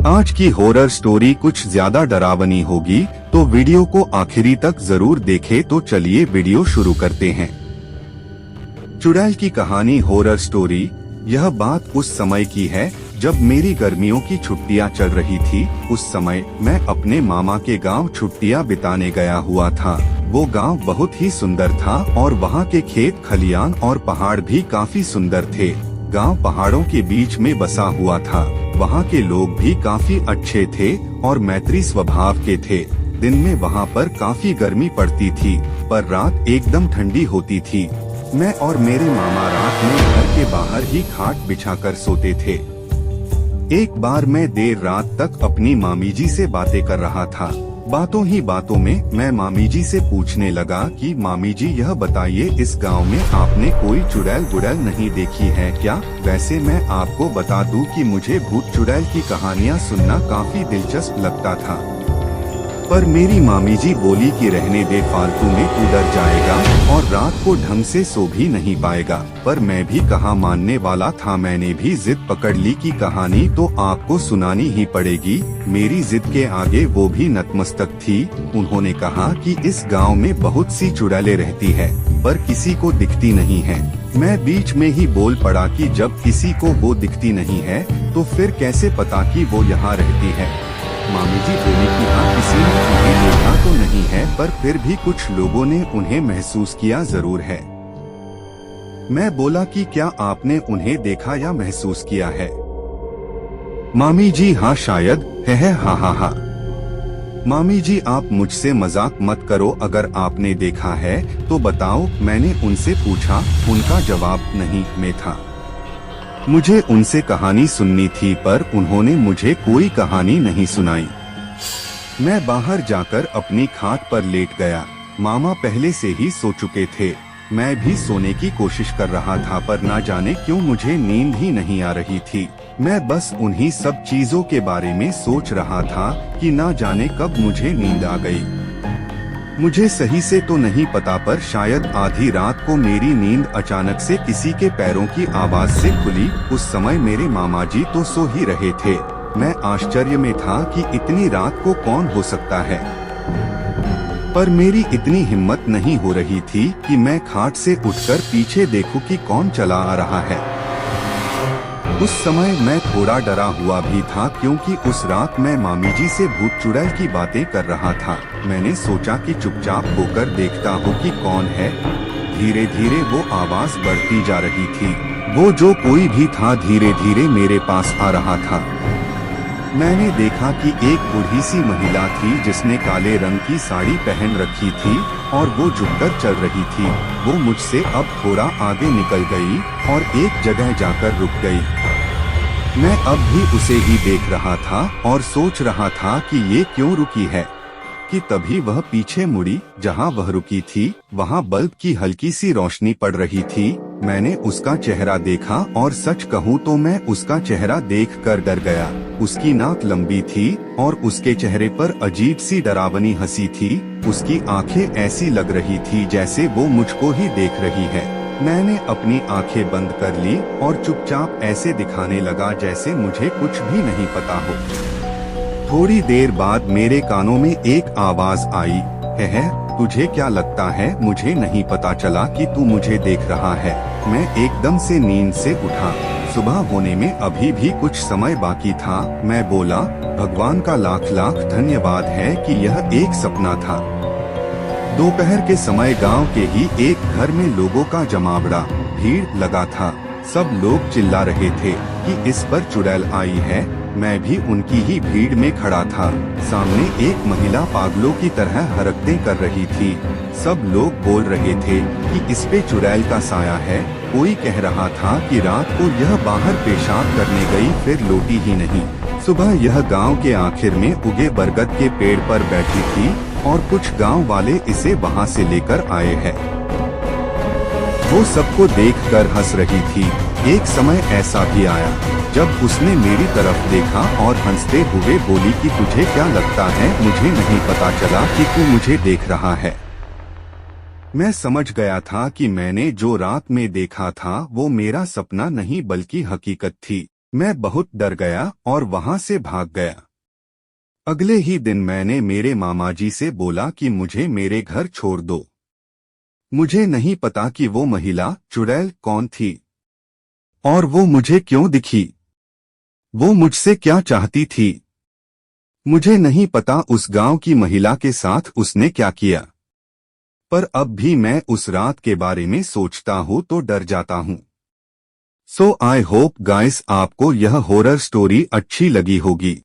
आज की horror story कुछ ज्यादा डरावनी होगी, तो वीडियो को आखिरी तक जरूर देखें। तो चलिए वीडियो शुरू करते हैं। चुड़ैल की कहानी हॉरर स्टोरी। यह बात उस समय की है जब मेरी गर्मियों की छुट्टियां चल रही थी। उस समय मैं अपने मामा के गांव छुट्टियां बिताने गया हुआ था। वो गांव बहुत ही सुंदर था और वहां के खेत खलियान और पहाड़ भी काफी सुंदर थे। गांव पहाड़ों के बीच में बसा हुआ था। वहाँ के लोग भी काफी अच्छे थे और मैत्री स्वभाव के थे। दिन में वहाँ पर काफी गर्मी पड़ती थी, पर रात एकदम ठंडी होती थी। मैं और मेरे मामा रात में घर के बाहर ही खाट बिछाकर सोते थे। एक बार मैं देर रात तक अपनी मामी जी से बातें कर रहा था। बातों ही बातों में मैं मामी जी से पूछने लगा कि मामी जी, यह बताइए, इस गांव में आपने कोई चुड़ैल गुड़ैल नहीं देखी है क्या? वैसे मैं आपको बता दूं कि मुझे भूत चुड़ैल की कहानियां सुनना काफी दिलचस्प लगता था, पर मेरी मामी जी बोली कि रहने दे, फालतू में उधर जाएगा और रात को ढंग से सो भी नहीं पाएगा। पर मैं भी कहाँ मानने वाला था। मैंने भी जिद पकड़ ली कि कहानी तो आपको सुनानी ही पड़ेगी। मेरी जिद के आगे वो भी नतमस्तक थी। उन्होंने कहा कि इस गांव में बहुत सी चुड़ैलें रहती है, पर किसी को दिखती नहीं है। मैं बीच में ही बोल पड़ा कि जब किसी को वो दिखती नहीं है तो फिर कैसे पता कि वो यहाँ रहती है? मामी जी बोली कि हाँ, किसी ने उन्हें देखा तो नहीं है, पर फिर भी कुछ लोगों ने उन्हें महसूस किया जरूर है। मैं बोला कि क्या आपने उन्हें देखा या महसूस किया है? मामी जी हाँ शायद है। हाँ। मामी जी आप मुझसे मजाक मत करो, अगर आपने देखा है तो बताओ। मैंने उनसे पूछा। उनका जवाब नहीं में था। मुझे उनसे कहानी सुननी थी, पर उन्होंने मुझे कोई कहानी नहीं सुनाई। मैं बाहर जाकर अपनी खाट पर लेट गया। मामा पहले से ही सो चुके थे। मैं भी सोने की कोशिश कर रहा था, पर ना जाने क्यों मुझे नींद ही नहीं आ रही थी। मैं बस उन्हीं सब चीजों के बारे में सोच रहा था कि ना जाने कब मुझे नींद आ गई। मुझे सही से तो नहीं पता, पर शायद आधी रात को मेरी नींद अचानक से किसी के पैरों की आवाज से खुली। उस समय मेरे मामा जी तो सो ही रहे थे। मैं आश्चर्य में था कि इतनी रात को कौन हो सकता है, पर मेरी इतनी हिम्मत नहीं हो रही थी कि मैं खाट से उठकर पीछे देखूं कि कौन चला आ रहा है। उस समय मैं थोड़ा डरा हुआ भी था, क्योंकि उस रात मैं मामी जी से भूत चुड़ैल की बातें कर रहा था। मैंने सोचा कि चुपचाप होकर देखता हूँ कि कौन है। धीरे धीरे वो आवाज बढ़ती जा रही थी। वो जो कोई भी था धीरे धीरे मेरे पास आ रहा था। मैंने देखा कि एक बूढ़ी सी महिला थी जिसने काले रंग की साड़ी पहन रखी थी और वो झुककर चल रही थी। वो मुझसे अब थोड़ा आगे निकल गई और एक जगह जाकर रुक गई। मैं अब भी उसे ही देख रहा था और सोच रहा था कि ये क्यों रुकी है, कि तभी वह पीछे मुड़ी। जहाँ वह रुकी थी वहाँ बल्ब की हल्की सी रोशनी पड़ रही थी। मैंने उसका चेहरा देखा और सच कहूँ तो मैं उसका चेहरा देखकर डर गया। उसकी नाक लंबी थी और उसके चेहरे पर अजीब सी डरावनी हंसी थी। उसकी आंखें ऐसी लग रही थी जैसे वो मुझको ही देख रही है। मैंने अपनी आंखें बंद कर ली और चुपचाप ऐसे दिखाने लगा जैसे मुझे कुछ भी नहीं पता हो। थोड़ी देर बाद मेरे कानों में एक आवाज आई, है तुझे क्या लगता है मुझे नहीं पता चला कि तू मुझे देख रहा है? मैं एकदम से नींद से उठा। सुबह होने में अभी भी कुछ समय बाकी था। मैं बोला, भगवान का लाख लाख धन्यवाद है कि यह एक सपना था। दोपहर के समय गांव के ही एक घर में लोगों का जमावड़ा भीड़ लगा था। सब लोग चिल्ला रहे थे कि इस पर चुड़ैल आई है। मैं भी उनकी ही भीड़ में खड़ा था। सामने एक महिला पागलों की तरह हरकतें कर रही थी। सब लोग बोल रहे थे कि इस पे चुड़ैल का साया है। कोई कह रहा था कि रात को यह बाहर पेशाब करने गई, फिर लौटी ही नहीं। सुबह यह गांव के आखिर में उगे बरगद के पेड़ पर बैठी थी और कुछ गांव वाले इसे वहां से लेकर आए हैं। वो सबको देखकर हंस रही थी। एक समय ऐसा भी आया जब उसने मेरी तरफ देखा और हंसते हुए बोली कि तुझे क्या लगता है मुझे नहीं पता चला कि तू मुझे देख रहा है? मैं समझ गया था कि मैंने जो रात में देखा था वो मेरा सपना नहीं बल्कि हकीकत थी। मैं बहुत डर गया और वहां से भाग गया। अगले ही दिन मैंने मेरे मामाजी से बोला कि मुझे मेरे घर छोड़ दो। मुझे नहीं पता कि वो महिला चुड़ैल कौन थी और वो मुझे क्यों दिखी। वो मुझसे क्या चाहती थी। मुझे नहीं पता उस गांव की महिला के साथ उसने क्या किया। पर अब भी मैं उस रात के बारे में सोचता हूँ तो डर जाता हूँ। सो आई होप गाइस आपको यह हॉरर स्टोरी अच्छी लगी होगी।